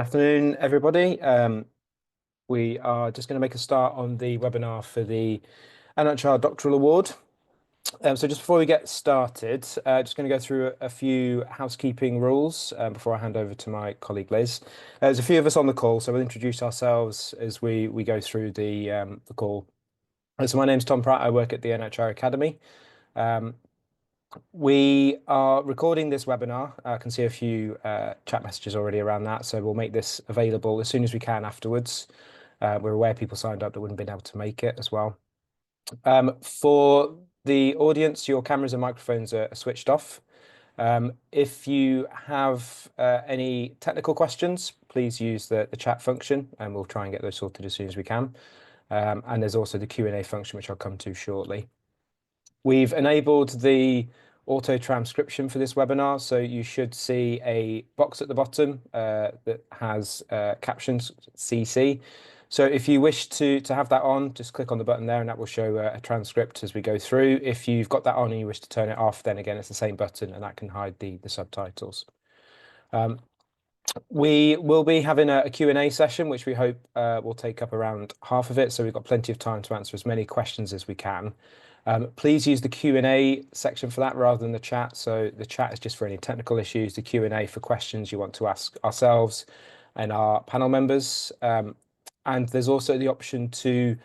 Afternoon, everybody. We are just going to make a start on the webinar for the NIHR Doctoral Award. So just before we get started, just going to go through a few housekeeping rules before I hand over to my colleague Liz. There's a few of us on the call, so we'll introduce ourselves as we go through the call. So my name's Tom Pratt. I work at the NIHR Academy. We are recording this webinar. I can see a few chat messages already around that, so we'll make this available as soon as we can afterwards. We're aware people signed up that wouldn't have been able to make it as well. For the audience, your cameras and microphones are switched off. If you have any technical questions, please use the chat function and we'll try and get those sorted as soon as we can. And there's also the Q&A function, which I'll come to shortly. We've enabled the auto transcription for this webinar, so you should see a box at the bottom that has captions CC. So if you wish to have that on, just click on the button there and that will show a transcript as we go through. If you've got that on and you wish to turn it off, then again, it's the same button and that can hide the subtitles. We will be having a Q&A session, which we hope will take up around half of it. So we've got plenty of time to answer as many questions as we can. Please use the Q&A section for that rather than the chat. So the chat is just for any technical issues, the Q&A for questions you want to ask ourselves and our panel members. And there's also the option to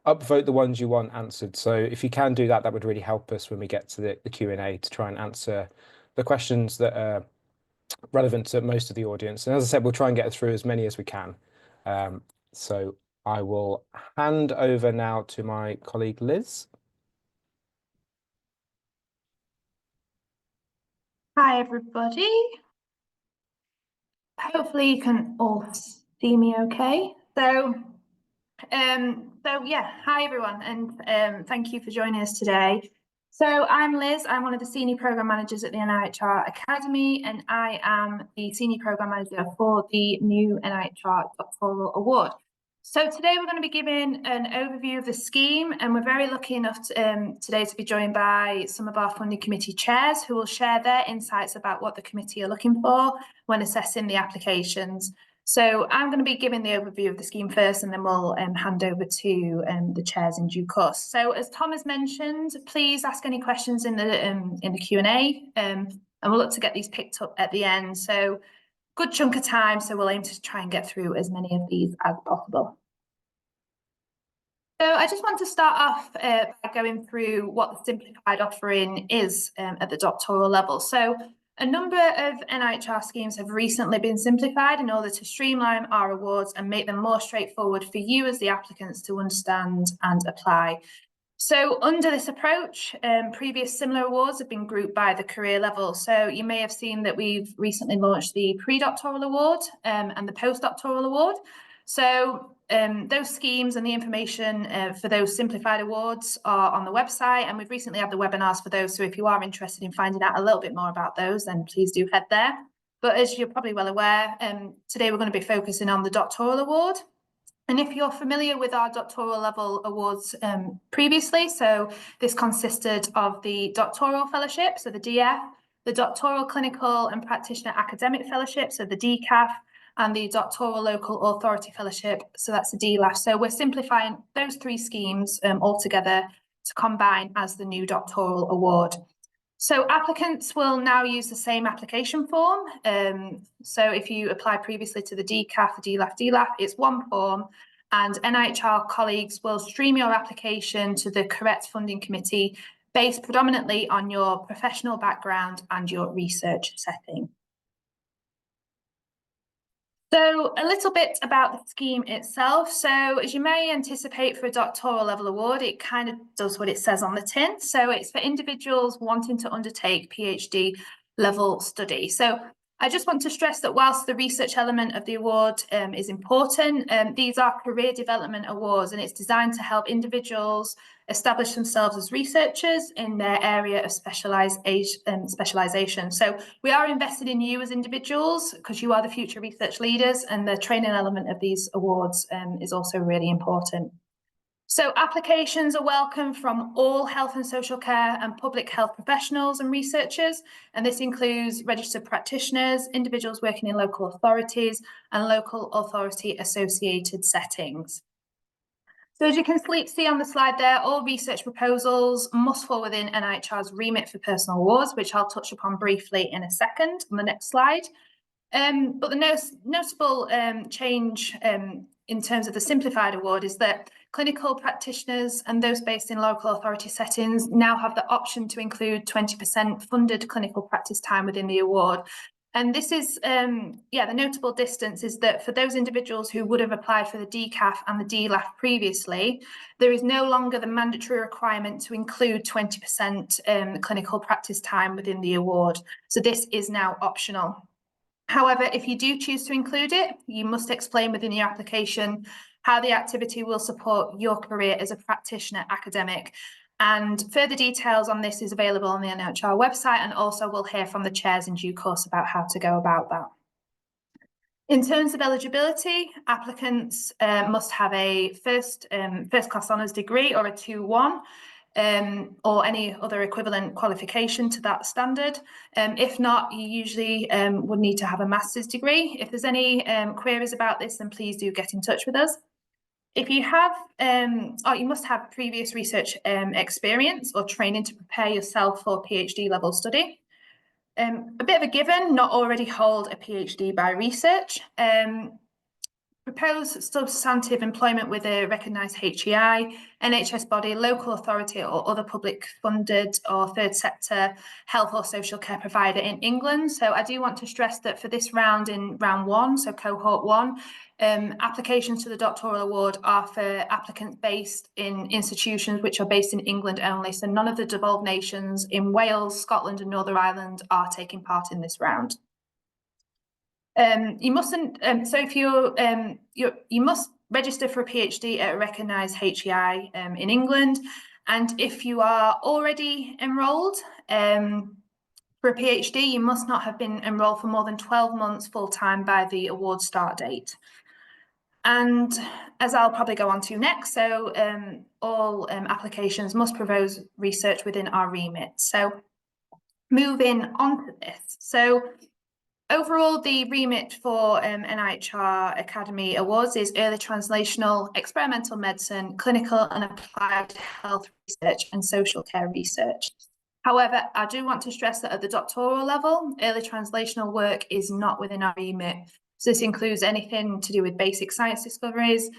upvote the ones you want answered. So if you can do that, that would really help us when we get to the Q&A to try and answer the questions that are relevant to most of the audience. And as I said, we'll try and get through as many as we can. So I will hand over now to my colleague Liz. Hi, everybody. Hopefully you can all see me okay. So yeah, hi everyone, and thank you for joining us today. So I'm Liz, I'm one of the Senior Programme Managers at the NIHR Academy, and I am the Senior Programme Manager for the new NIHR Doctoral Award. So today we're going to be giving an overview of the scheme, and we're very lucky enough today to be joined by some of our funding committee chairs who will share their insights about what the committee are looking for when assessing the applications. So I'm going to be giving the overview of the scheme first, and then we'll hand over to the chairs in due course. So as Tom has mentioned, please ask any questions in the Q&A, and we'll look to get these picked up at the end. So good chunk of time, so we'll aim to try and get through as many of these as possible. So I just want to start off by going through what the simplified offering is at the doctoral level. So a number of NIHR schemes have recently been simplified in order to streamline our awards and make them more straightforward for you as the applicants to understand and apply. So under this approach, previous similar awards have been grouped by the career level. So you may have seen that we've recently launched the pre-doctoral award and the post-doctoral award. So those schemes and the information for those simplified awards are on the website, and we've recently had the webinars for those. So if you are interested in finding out a little bit more about those, then please do head there. But as you're probably well aware, today we're going to be focusing on the doctoral award. And if you're familiar with our doctoral level awards previously, so this consisted of the doctoral fellowship, so the DF, the doctoral clinical and practitioner academic fellowship, so the DCAF, and the doctoral local authority fellowship, so that's the DLAF. So we're simplifying those three schemes all together to combine as the new doctoral award. So applicants will now use the same application form. So if you applied previously to the DCAF, the DLAF, it's one form, and NIHR colleagues will stream your application to the correct funding committee based predominantly on your professional background and your research setting. So a little bit about the scheme itself. So as you may anticipate for a doctoral level award, it kind of does what it says on the tin. So it's for individuals wanting to undertake PhD level study. So I just want to stress that whilst the research element of the award is important, these are career development awards, and it's designed to help individuals establish themselves as researchers in their area of specialization. So we are invested in you as individuals because you are the future research leaders, and the training element of these awards is also really important. So applications are welcome from all health and social care and public health professionals and researchers, and this includes registered practitioners, individuals working in local authorities and local authority associated settings. So as you can see on the slide there, all research proposals must fall within NIHR's remit for personal awards, which I'll touch upon briefly in a second on the next slide. But the notable change in terms of the simplified award is that clinical practitioners and those based in local authority settings now have the option to include 20% funded clinical practice time within the award. And this is, the notable distance is that for those individuals who would have applied for the DCAF and the DLAF previously, there is no longer the mandatory requirement to include 20% clinical practice time within the award. So this is now optional. However, if you do choose to include it, you must explain within your application how the activity will support your career as a practitioner academic. And further details on this is available on the NIHR website, and also we'll hear from the chairs in due course about how to go about that. In terms of eligibility, applicants must have a first class honours degree or a 2-1. Or any other equivalent qualification to that standard. If not, you usually would need to have a master's degree. If there's any queries about this, then please do get in touch with us. If you have, you must have previous research experience or training to prepare yourself for PhD level study. A bit of a given, not already hold a PhD by research. Propose substantive employment with a recognised HEI, NHS body, local authority or other public funded or third sector health or social care provider in England. So I do want to stress that for this round, in round 1, so cohort 1, applications to the doctoral award are for applicants based in institutions which are based in England only. So none of the devolved nations in Wales, Scotland and Northern Ireland are taking part in this round. You mustn't. So if you must register for a PhD at a recognised HEI in England, and if you are already enrolled for a PhD, you must not have been enrolled for more than 12 months full time by the award start date. And as I'll probably go on to next, so all applications must propose research within our remit. So moving on to this. So overall, the remit for NIHR Academy Awards is early translational, experimental medicine, clinical and applied health research, and social care research. However, I do want to stress that at the doctoral level, early translational work is not within our remit. So this includes anything to do with basic science discoveries,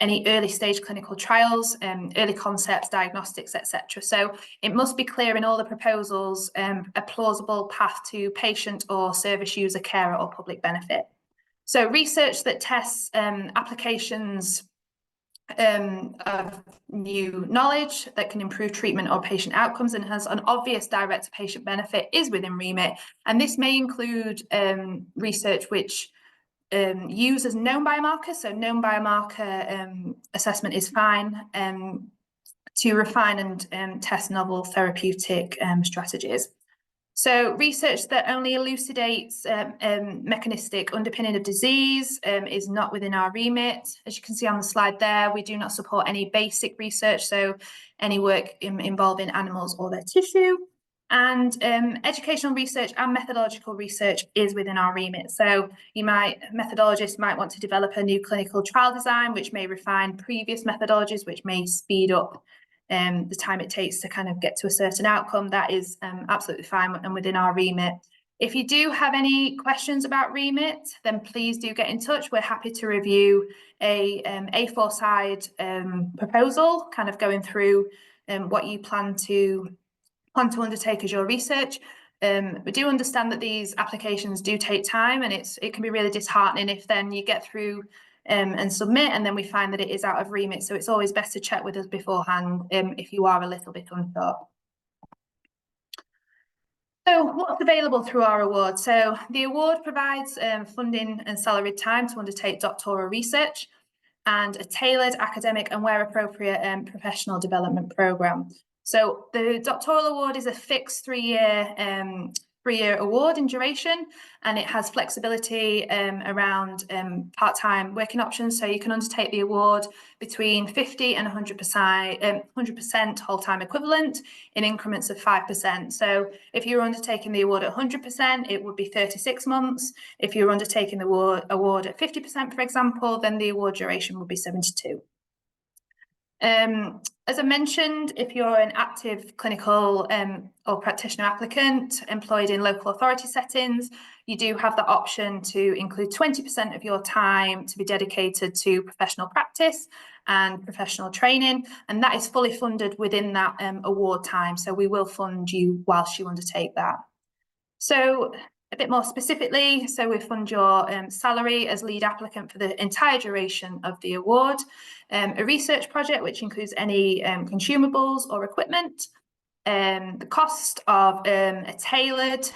any early stage clinical trials, early concepts, diagnostics, etc. So it must be clear in all the proposals a plausible path to patient or service user care or public benefit. So research that tests applications of new knowledge that can improve treatment or patient outcomes and has an obvious direct patient benefit is within remit. And this may include research which uses known biomarkers. So known biomarker assessment is fine to refine and test novel therapeutic strategies. So research that only elucidates mechanistic underpinning of disease is not within our remit. As you can see on the slide there, we do not support any basic research, so any work involving animals or their tissue. And educational research and methodological research is within our remit. So methodologists might want to develop a new clinical trial design, which may refine previous methodologies, which may speed up the time it takes to kind of get to a certain outcome. That is absolutely fine and within our remit. If you do have any questions about remit, then please do get in touch. We're happy to review a A4 side proposal, kind of going through what you plan to undertake as your research. We do understand that these applications do take time, and it can be really disheartening if then you get through and submit and then we find that it is out of remit. So it's always best to check with us beforehand if you are a little bit unsure. So what's available through our award? So the award provides funding and salaried time to undertake doctoral research and a tailored academic and, where appropriate, professional development programme. So the doctoral award is a fixed 3-year 3-year award in duration, and it has flexibility around part-time working options. So you can undertake the award between 50 and 100% whole-time equivalent in increments of 5%. So if you're undertaking the award at 100%, it would be 36 months. If you're undertaking the award at 50%, for example, then the award duration would be 72. As I mentioned, if you're an active clinical or practitioner applicant employed in local authority settings, you do have the option to include 20% of your time to be dedicated to professional practice and professional training, and that is fully funded within that award time. So we will fund you whilst you undertake that. So a bit more specifically, so we fund your salary as lead applicant for the entire duration of the award, a research project which includes any consumables or equipment, the cost of a tailored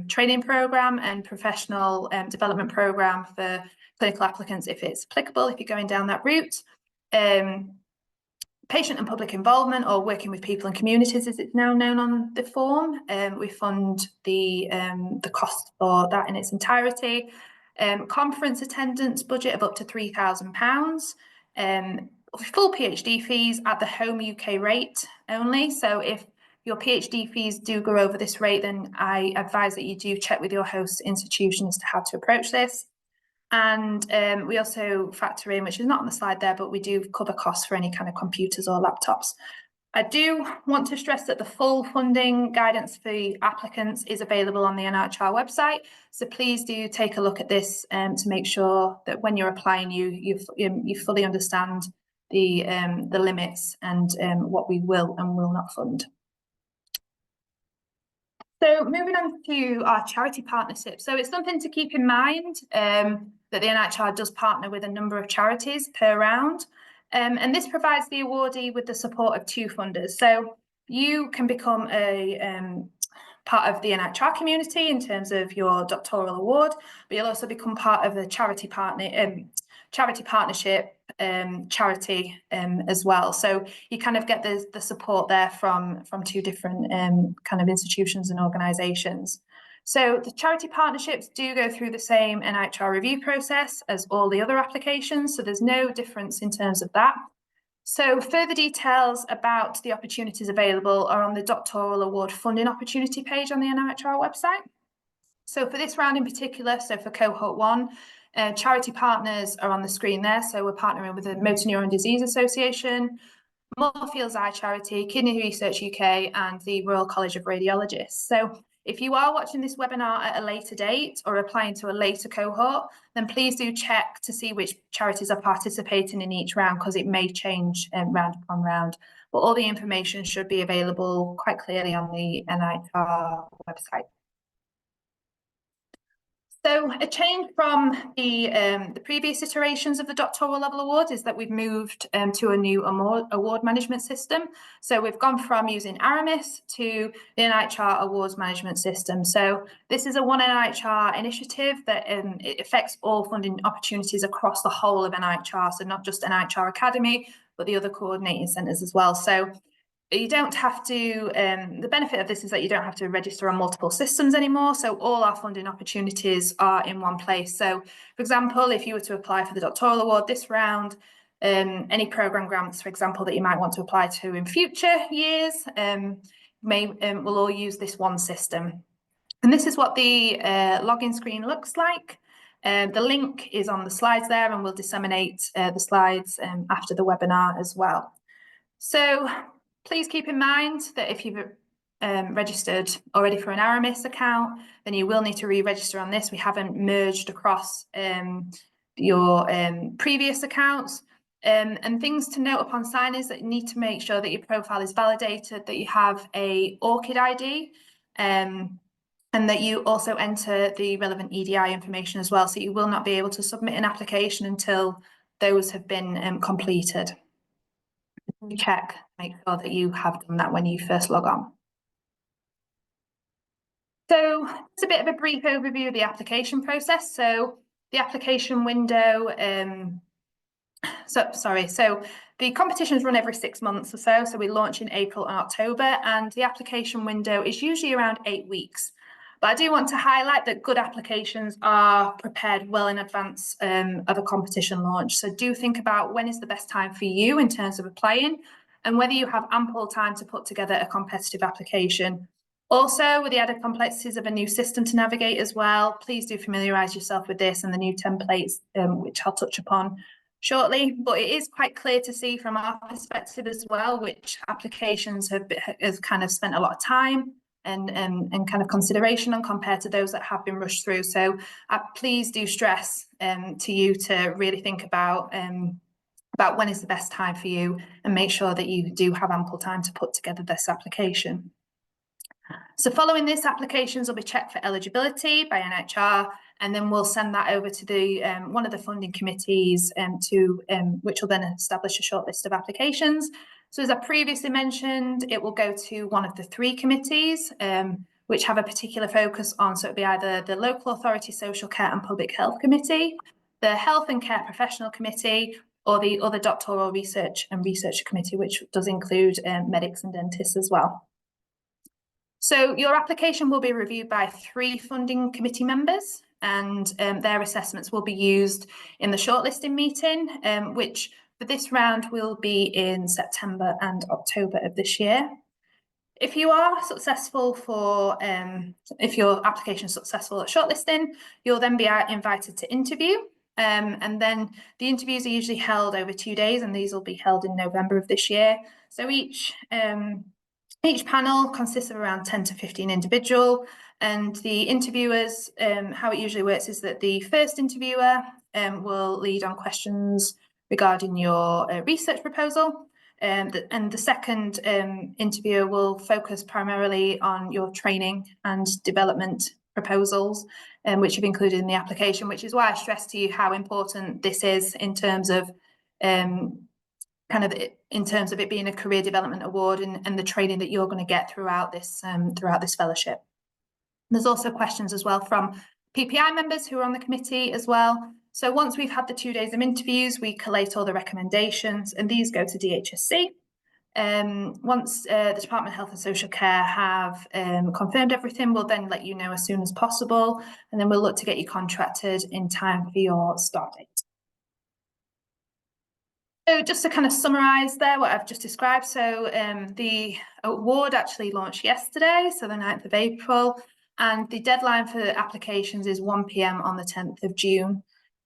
training programme and professional development programme for clinical applicants if it's applicable, if you're going down that route, patient and public involvement, or working with people and communities as it's now known on the form. We fund the cost for that in its entirety. Conference attendance budget of up to £3,000. Full PhD fees at the home UK rate only. So if your PhD fees do go over this rate, then I advise that you do check with your host institution as to how to approach this. And we also factor in, which is not on the slide there, but we do cover costs for any kind of computers or laptops. I do want to stress that the full funding guidance for applicants is available on the NIHR website. So please do take a look at this to make sure that when you're applying, you fully understand the limits and what we will and will not fund. So moving on to our charity partnership. So it's something to keep in mind that the NIHR does partner with a number of charities per round. And this provides the awardee with the support of 2 funders. So you can become a part of the NIHR community in terms of your doctoral award, but you'll also become part of the charity partnership charity as well. So you kind of get the support there from 2 different kind of institutions and organisations. So the charity partnerships do go through the same NIHR review process as all the other applications, so there's no difference in terms of that. So further details about the opportunities available are on the Doctoral Award funding opportunity page on the NIHR website. So for this round in particular, so for cohort 1, charity partners are on the screen there. So we're partnering with the Motor Neurone Disease Association, Moorfields Eye Charity, Kidney Research UK, and the Royal College of Radiologists. So if you are watching this webinar at a later date or applying to a later cohort, then please do check to see which charities are participating in each round, because it may change round upon round. But all the information should be available quite clearly on the NIHR website. So a change from the previous iterations of the doctoral level award is that we've moved to a new award management system. So we've gone from using Aramis to the NIHR awards management system. So this is a One NIHR initiative that it affects all funding opportunities across the whole of NIHR. So not just NIHR Academy, but the other coordinating centres as well. So you don't have to, the benefit of this is that you don't have to register on multiple systems anymore. So all our funding opportunities are in one place. So for example, if you were to apply for the doctoral award this round, any programme grants, for example, that you might want to apply to in future years will all use this one system. And this is what the login screen looks like. The link is on the slides there, and we'll disseminate the slides after the webinar as well. So please keep in mind that if you've registered already for an Aramis account, then you will need to re-register on this. We haven't merged across your previous accounts. And things to note upon sign is that you need to make sure that your profile is validated, that you have a ORCID ID, and that you also enter the relevant EDI information as well. So you will not be able to submit an application until those have been completed. Check, make sure that you have done that when you first log on. So it's a bit of a brief overview of the application process. So the application window, so the competitions run every 6 months or so. So we launch in April and October, and the application window is usually around 8 weeks. But I do want to highlight that good applications are prepared well in advance of a competition launch. So do think about when is the best time for you in terms of applying, and whether you have ample time to put together a competitive application. Also, with the added complexities of a new system to navigate as well, please do familiarise yourself with this and the new templates, which I'll touch upon shortly. But it is quite clear to see from our perspective as well, which applications have kind of spent a lot of time and kind of consideration on compared to those that have been rushed through. So please do stress to you to really think about when is the best time for you, and make sure that you do have ample time to put together this application. So following this, applications will be checked for eligibility by NIHR, and then we'll send that over to the one of the funding committees which will then establish a short list of applications. So as I previously mentioned, it will go to one of the 3 committees which have a particular focus on, so it'll be either the Local Authority Social Care and Public Health Committee, the Health and Care Professional Committee, or the other Doctoral Research and Research Committee, which does include medics and dentists as well. So your application will be reviewed by 3 funding committee members, and their assessments will be used in the shortlisting meeting, which for this round will be in September and October of this year. If you are successful if your application is successful at shortlisting, you'll then be invited to interview. And then the interviews are usually held over 2 days, and these will be held in November of this year. So each panel consists of around 10 to 15 individuals, and the interviewers, how it usually works is that the first interviewer will lead on questions regarding your research proposal, and the second interviewer will focus primarily on your training and development proposals, which you've included in the application, which is why I stress to you how important this is in terms of it being a career development award and the training that you're going to get throughout this fellowship. There's also questions as well from PPI members who are on the committee as well. So once we've had the 2 days of interviews, we collate all the recommendations, and these go to DHSC. Once the Department of Health and Social Care have confirmed everything, we'll then let you know as soon as possible, and then we'll look to get you contracted in time for your start date. So just to kind of summarise there what I've just described, so the award actually launched yesterday, so the 9th of April, and the deadline for applications is 1 p.m. on the 10th of June.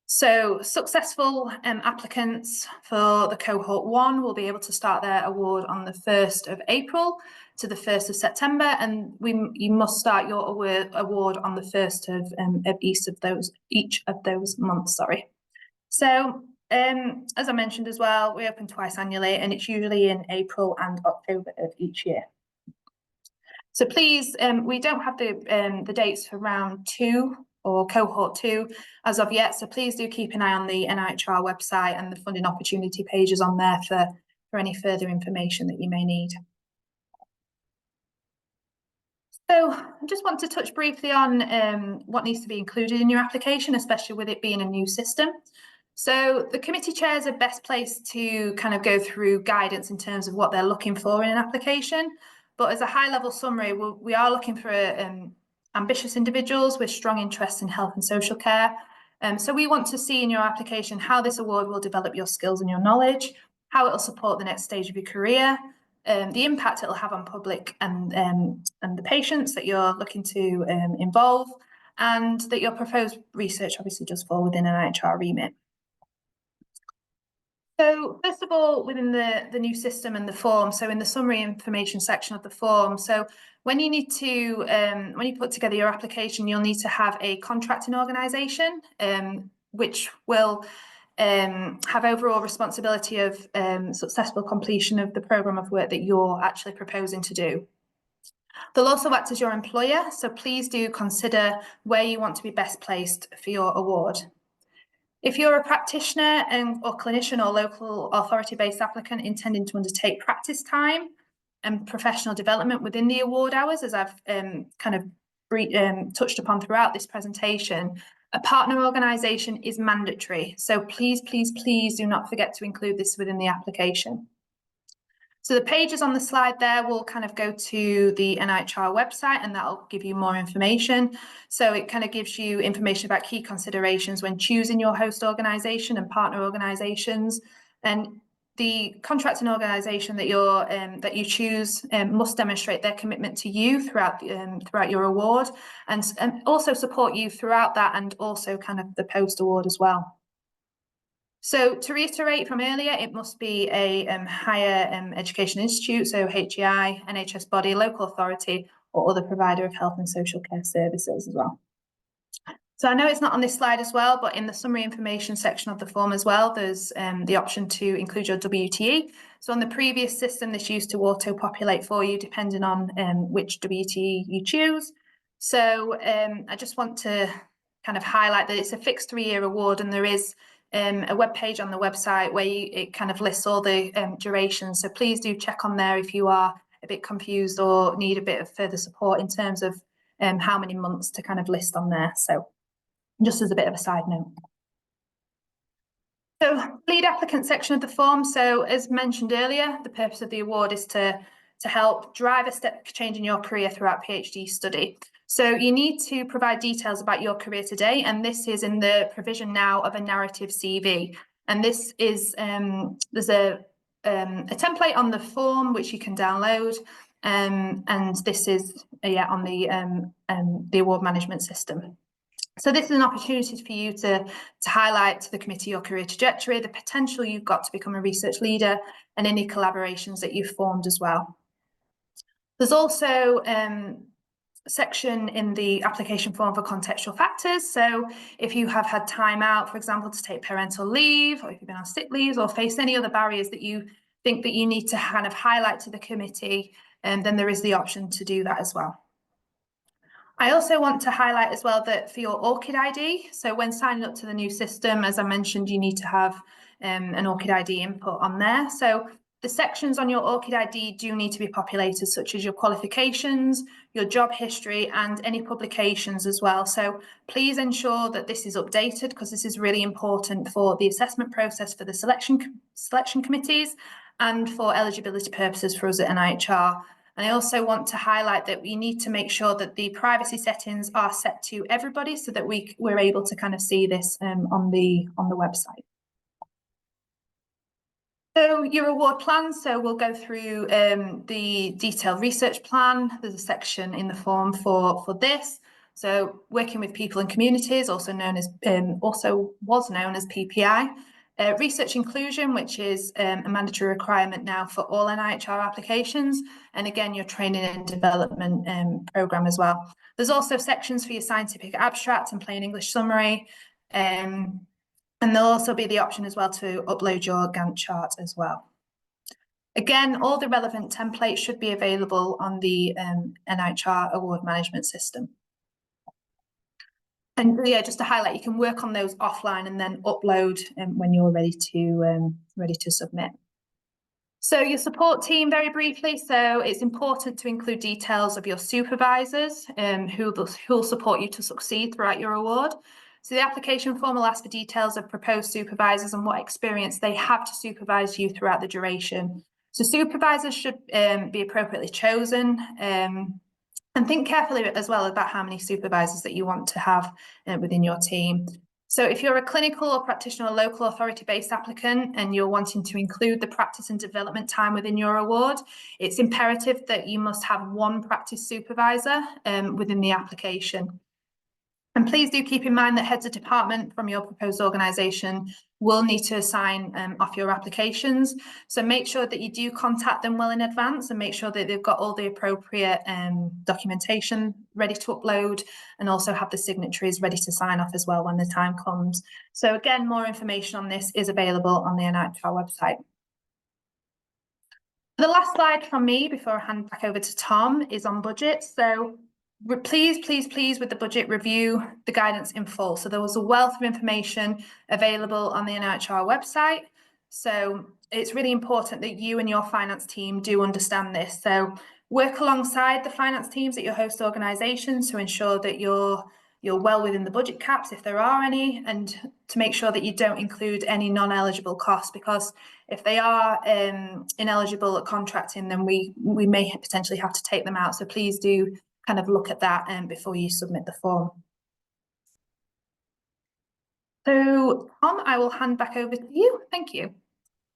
So successful applicants for the cohort 1 will be able to start their award on the 1st of April to the 1st of September, and you must start your award on the 1st of each of those months. So as I mentioned as well, we open twice annually, and it's usually in April and October of each year. So please, we don't have the dates for round 2 or cohort 2 as of yet, so please do keep an eye on the NIHR website, and the funding opportunity pages on there for any further information that you may need. So I just want to touch briefly on what needs to be included in your application, especially with it being a new system. So the committee chairs are best placed to kind of go through guidance in terms of what they're looking for in an application. But as a high-level summary, we are looking for ambitious individuals with strong interests in health and social care. So we want to see in your application how this award will develop your skills and your knowledge, how it will support the next stage of your career, the impact it will have on public and the patients that you're looking to involve, and that your proposed research obviously does fall within an NIHR remit. So first of all, within the new system and the form, so in the summary information section of the form, so when you need to, when you put together your application, you'll need to have a contracting organisation, which will have overall responsibility of successful completion of the programme of work that you're actually proposing to do. They'll also act as your employer, so please do consider where you want to be best placed for your award. If you're a practitioner or clinician or local authority-based applicant intending to undertake practice time and professional development within the award hours, as I've kind of touched upon throughout this presentation, a partner organisation is mandatory. So please, please, please do not forget to include this within the application. So the pages on the slide there will kind of go to the NIHR website, and that'll give you more information. So it kind of gives you information about key considerations when choosing your host organisation and partner organisations. And the contracting organisation that you choose must demonstrate their commitment to you throughout your award, and also support you throughout that, and also kind of the post award as well. So to reiterate from earlier, it must be a higher education institute, so HEI, NHS body, local authority, or other provider of health and social care services as well. So I know it's not on this slide as well, but in the summary information section of the form as well, there's the option to include your WTE. So on the previous system, this used to auto-populate for you depending on which WTE you choose. So I just want to kind of highlight that it's a fixed 3-year award, and there is a web page on the website where it kind of lists all the durations. So please do check on there if you are a bit confused or need a bit of further support in terms of how many months to kind of list on there. So just as a bit of a side note. So lead applicant section of the form. So as mentioned earlier, the purpose of the award is to help drive a step change in your career throughout PhD study. So you need to provide details about your career today, and this is in the provision now of a narrative CV. And this is there's a template on the form which you can download, and this is on the award management system. So this is an opportunity for you to highlight to the committee your career trajectory, the potential you've got to become a research leader, and any collaborations that you've formed as well. There's also section in the application form for contextual factors. So if you have had time out, for example, to take parental leave, or if you've been on sick leave, or face any other barriers that you think that you need to kind of highlight to the committee, then there is the option to do that as well. I also want to highlight as well that for your ORCID ID, so when signing up to the new system, as I mentioned, you need to have an ORCID ID input on there. So the sections on your ORCID ID do need to be populated, such as your qualifications, your job history, and any publications as well. So please ensure that this is updated, because this is really important for the assessment process for the selection committees and for eligibility purposes for us at NIHR. And I also want to highlight that we need to make sure that the privacy settings are set to everybody, so that we're able to kind of see this on the website. So your award plan, so we'll go through the detailed research plan. There's a section in the form for this. So working with people and communities, also was known as PPI. Research inclusion, which is a mandatory requirement now for all NIHR applications. And again, your training and development programme as well. There's also sections for your scientific abstract and plain English summary. And there'll also be the option as well to upload your Gantt chart as well. Again, all the relevant templates should be available on the NIHR award management system. And yeah, just to highlight, you can work on those offline and then upload when you're ready to submit. So your support team, very briefly. So it's important to include details of your supervisors who will support you to succeed throughout your award. So the application form will ask for details of proposed supervisors and what experience they have to supervise you throughout the duration. So supervisors should be appropriately chosen, and think carefully as well about how many supervisors that you want to have within your team. So if you're a clinical or practitioner or local authority-based applicant and you're wanting to include the practice and development time within your award, it's imperative that you must have one practice supervisor within the application. And please do keep in mind that heads of department from your proposed organisation will need to sign off your applications. So make sure that you do contact them well in advance and make sure that they've got all the appropriate documentation ready to upload, and also have the signatories ready to sign off as well when the time comes. So again, more information on this is available on the NIHR website. The last slide from me before I hand back over to Tom is on budget. So please with the budget, review the guidance in full. So there was a wealth of information available on the NIHR website. So it's really important that you and your finance team do understand this. So work alongside the finance teams at your host organisations to ensure that your you're well within the budget caps if there are any, and to make sure that you don't include any non-eligible costs, because if they are ineligible at contracting, then we may potentially have to take them out. So please do kind of look at that before you submit the form. So Tom, I will hand back over to you. Thank you.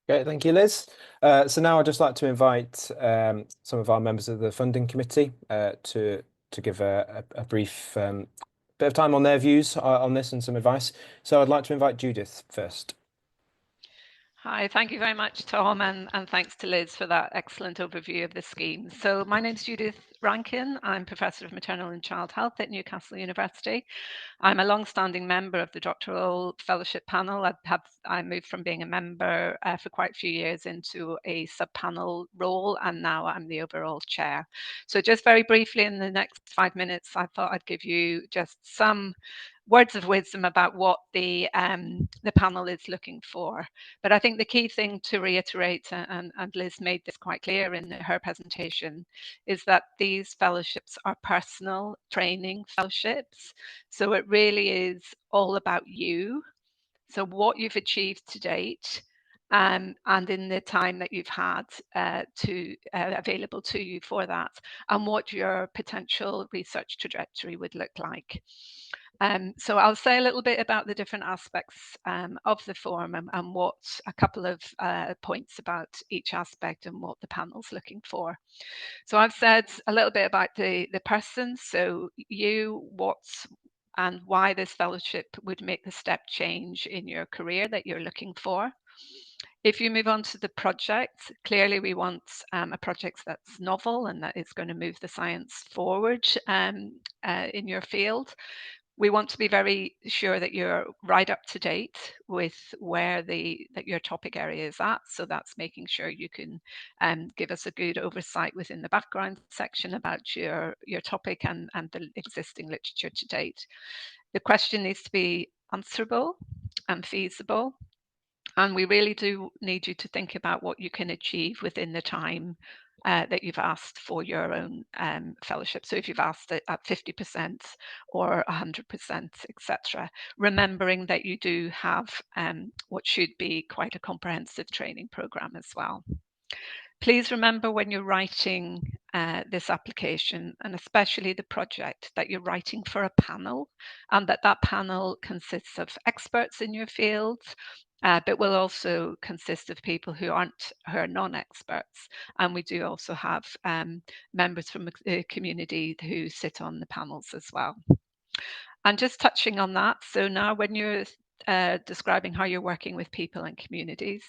Great, thank you, Liz. So now I'd just like to invite some of our members of the funding committee to give a brief bit of time on their views on this and some advice. So I'd like to invite Judith first. Hi, thank you very much, Tom, and thanks to Liz for that excellent overview of the scheme. So my name's Judith Rankin. I'm Professor of Maternal and Child Health at Newcastle University. I'm a long-standing member of the Doctoral Fellowship Panel. I moved from being a member for quite a few years into a sub-panel role, and now I'm the overall chair. So just very briefly, in the next 5 minutes, I thought I'd give you just some words of wisdom about what the panel is looking for. But I think the key thing to reiterate, and Liz made this quite clear in her presentation, is that these fellowships are personal training fellowships. So it really is all about you. So what you've achieved to date, and in the time that you've had available to you for that, and what your potential research trajectory would look like. So I'll say a little bit about the different aspects of the form and what a couple of points about each aspect and what the panel's looking for. So I've said a little bit about the person, so you, what and why this fellowship would make the step change in your career that you're looking for. If you move on to the project, clearly we want a project that's novel and that is going to move the science forward in your field. We want to be very sure that you're right up to date with where that your topic area is at. So that's making sure you can give us a good oversight within the background section about your topic and the existing literature to date. The question needs to be answerable and feasible. And we really do need you to think about what you can achieve within the time that you've asked for your own fellowship. So if you've asked it at 50% or 100%, etc., remembering that you do have what should be quite a comprehensive training program as well. Please remember when you're writing this application, and especially the project, that you're writing for a panel, and that panel consists of experts in your field, but will also consist of people who are non-experts. And we do also have members from the community who sit on the panels as well. And just touching on that, so now when you're describing how you're working with people and communities,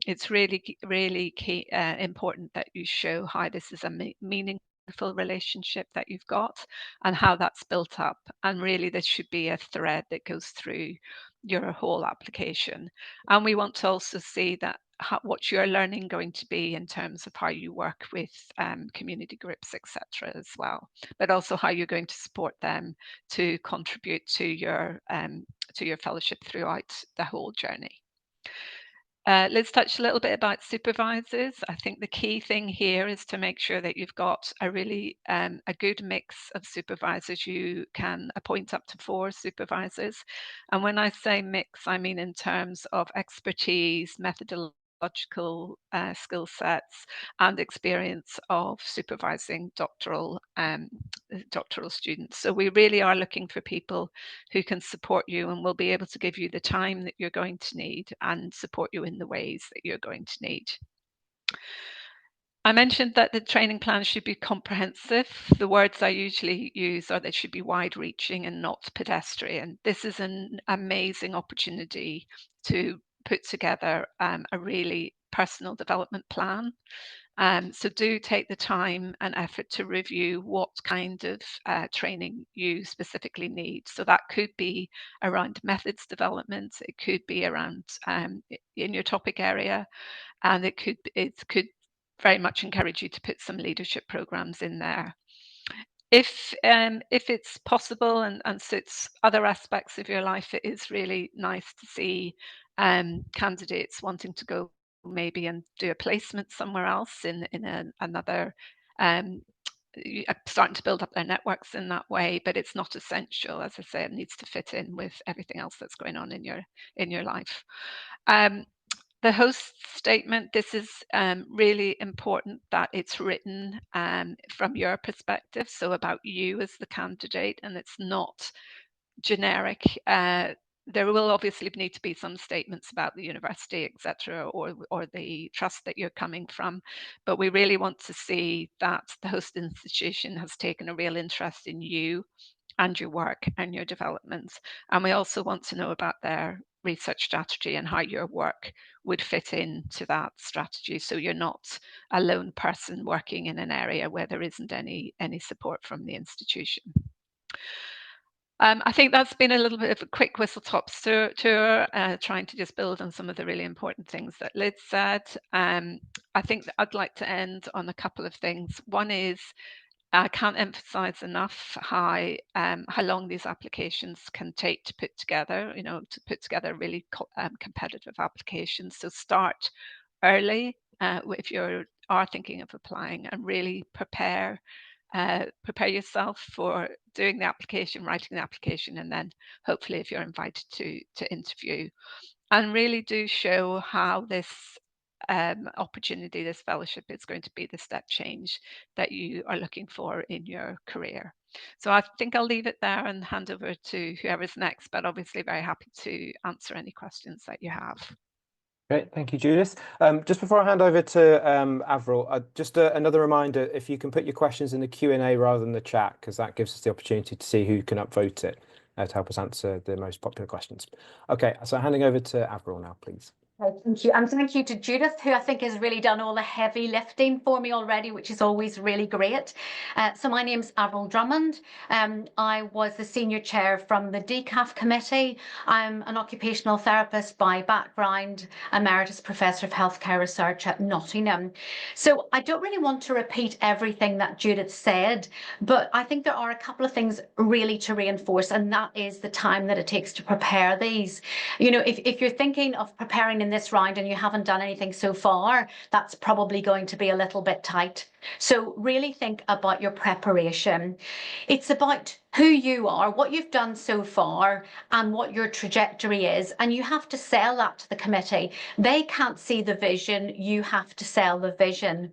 it's really key, important that you show how this is a meaningful relationship that you've got and how that's built up. And really, this should be a thread that goes through your whole application. And we want to also see that what you're learning going to be in terms of how you work with community groups, etc., as well, but also how you're going to support them to contribute to your fellowship throughout the whole journey. Let's touch a little bit about supervisors. I think the key thing here is to make sure that you've got a really a good mix of supervisors. You can appoint up to 4 supervisors. And when I say mix, I mean in terms of expertise, methodological skill sets and experience of supervising doctoral students. So we really are looking for people who can support you and will be able to give you the time that you're going to need and support you in the ways that you're going to need. I mentioned that the training plan should be comprehensive. The words I usually use are that it should be wide-reaching and not pedestrian. This is an amazing opportunity to put together a really personal development plan. So do take the time and effort to review what kind of training you specifically need. So that could be around methods development, it could be around in your topic area, and it could very much encourage you to put some leadership programs in there. If it's possible and suits other aspects of your life, it is really nice to see candidates wanting to go maybe and do a placement somewhere else in another starting to build up their networks in that way, but it's not essential. As I say, it needs to fit in with everything else that's going on in your life. The host statement, this is really important that it's written from your perspective, so about you as the candidate, and it's not generic. There will obviously need to be some statements about the university, etc., or the trust that you're coming from, but we really want to see that the host institution has taken a real interest in you and your work and your development. And we also want to know about their research strategy and how your work would fit into that strategy, so you're not a lone person working in an area where there isn't any support from the institution. I think that's been a little bit of a quick whistle-top tour, trying to just build on some of the really important things that Liz said. I think that I'd like to end on a couple of things. One is, I can't emphasize enough how long these applications can take to put together, to put together really competitive applications. So start early if you are thinking of applying, and really prepare yourself for doing the application, writing the application, and then hopefully if you're invited to interview. And really do show how this opportunity, this fellowship, is going to be the step change that you are looking for in your career. So I think I'll leave it there and hand over to whoever's next, but obviously very happy to answer any questions that you have. Great, thank you, Judith. Just before I hand over to Avril, just another reminder, if you can put your questions in the Q&A rather than the chat, because that gives us the opportunity to see who can upvote it to help us answer the most popular questions. Okay, so handing over to Avril now, please. Thank you. And thank you to Judith, who I think has really done all the heavy lifting for me already, which is always really great. So my name's Avril Drummond. I was the senior chair from the DCAF committee. I'm an occupational therapist by background, emeritus professor of healthcare research at Nottingham. So I don't really want to repeat everything that Judith said, but I think there are a couple of things really to reinforce, and that is the time that it takes to prepare these. If you're thinking of preparing in this round and you haven't done anything so far, that's probably going to be a little bit tight. So really think about your preparation. It's about who you are, what you've done so far, and what your trajectory is. And you have to sell that to the committee. They can't see the vision, you have to sell the vision.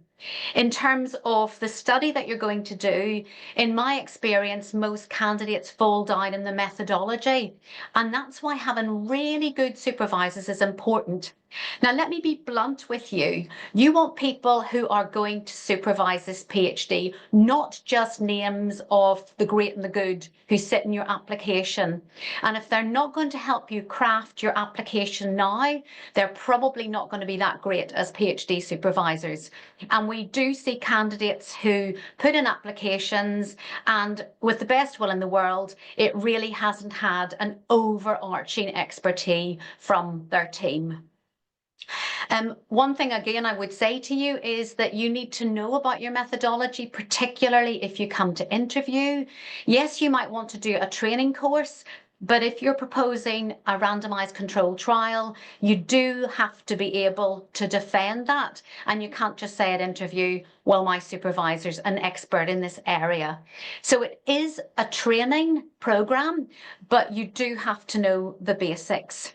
In terms of the study that you're going to do, in my experience, most candidates fall down in the methodology, and that's why having really good supervisors is important. Now, let me be blunt with you. You want people who are going to supervise this PhD, not just names of the great and the good who sit in your application. And if they're not going to help you craft your application now, they're probably not going to be that great as PhD supervisors. And we do see candidates who put in applications, and with the best will in the world, it really hasn't had an overarching expertise from their team. One thing again I would say to you is that you need to know about your methodology, particularly if you come to interview. Yes, you might want to do a training course, but if you're proposing a randomized controlled trial, you do have to be able to defend that. And you can't just say at interview, well, my supervisor's an expert in this area. So it is a training program, but you do have to know the basics.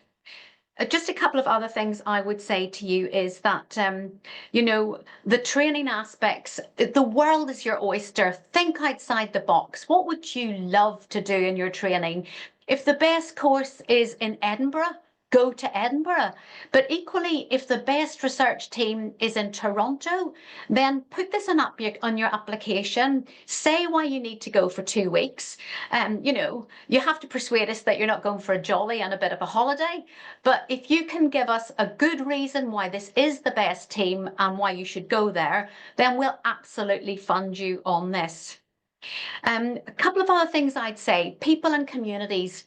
Just a couple of other things I would say to you is that, the training aspects, the world is your oyster. Think outside the box. What would you love to do in your training? If the best course is in Edinburgh, go to Edinburgh. But equally, if the best research team is in Toronto, then put this on your application. Say why you need to go for 2 weeks. You have to persuade us that you're not going for a jolly and a bit of a holiday. But if you can give us a good reason why this is the best team and why you should go there, then we'll absolutely fund you on this. A couple of other things I'd say, people and communities.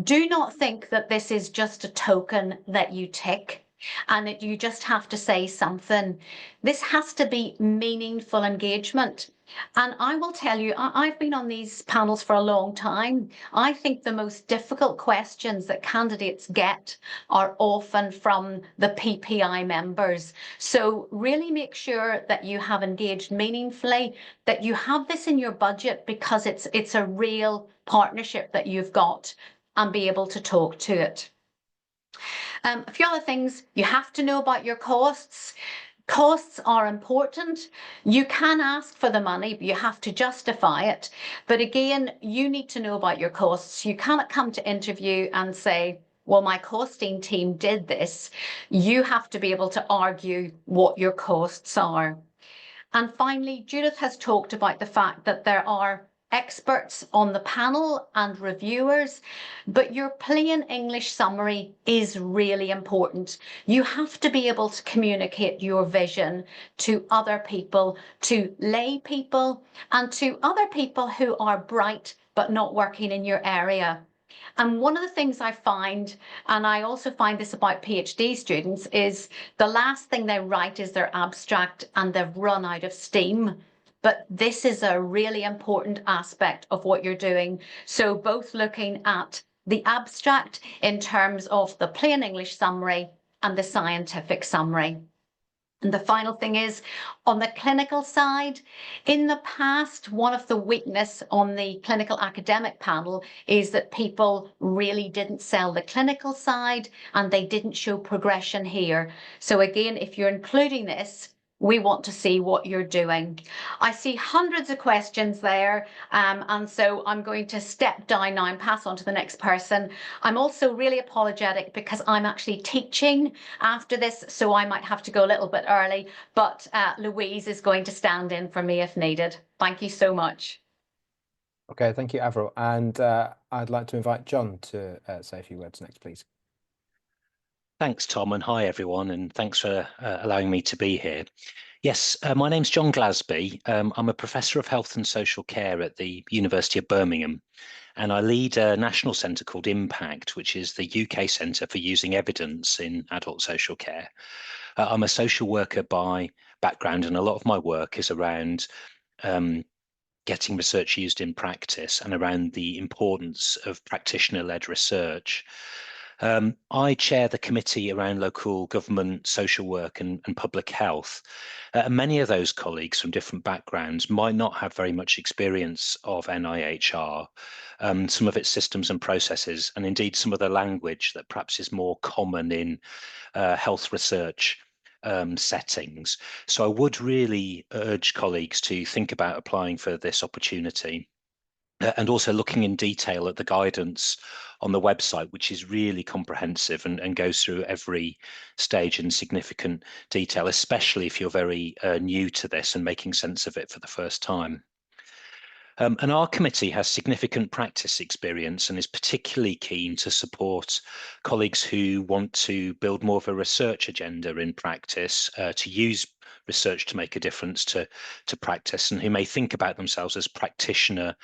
Do not think that this is just a token that you tick and that you just have to say something. This has to be meaningful engagement. And I will tell you, I've been on these panels for a long time. I think the most difficult questions that candidates get are often from the PPI members. So really make sure that you have engaged meaningfully, that you have this in your budget because it's a real partnership that you've got, and be able to talk to it. A few other things you have to know about your costs. Costs are important. You can ask for the money, but you have to justify it. But again, you need to know about your costs. You cannot come to interview and say, well, my costing team did this. You have to be able to argue what your costs are. And finally, Judith has talked about the fact that there are experts on the panel and reviewers, but your plain English summary is really important. You have to be able to communicate your vision to other people, to lay people, and to other people who are bright but not working in your area. And one of the things I find, and I also find this about PhD students, is the last thing they write is their abstract and they've run out of steam. But this is a really important aspect of what you're doing. So both looking at the abstract in terms of the plain English summary and the scientific summary. And the final thing is, on the clinical side, in the past, one of the weakness on the clinical academic panel is that people really didn't sell the clinical side and they didn't show progression here. So again, if you're including this, we want to see what you're doing. I see hundreds of questions there, and so I'm going to step down now and pass on to the next person. I'm also really apologetic because I'm actually teaching after this, so I might have to go a little bit early, but Louise is going to stand in for me if needed. Thank you so much. Okay, thank you, Avril. And I'd like to invite John to say a few words next, please. Thanks, Tom, and hi, everyone, and thanks for allowing me to be here. Yes, my name's John Glasby. I'm a Professor of Health and Social Care at the University of Birmingham, and I lead a national centre called Impact, which is the UK Centre for Using Evidence in Adult Social Care. I'm a social worker by background, and a lot of my work is around getting research used in practice and around the importance of practitioner-led research. I chair the committee around local government, social work and public health. Many of those colleagues from different backgrounds might not have very much experience of NIHR, some of its systems and processes, and indeed some of the language that perhaps is more common in health research settings. So I would really urge colleagues to think about applying for this opportunity. And also looking in detail at the guidance on the website, which is really comprehensive and goes through every stage in significant detail, especially if you're very new to this and making sense of it for the first time. And our committee has significant practice experience and is particularly keen to support colleagues who want to build more of a research agenda in practice, to use research to make a difference to practice, and who may think about themselves as practitioner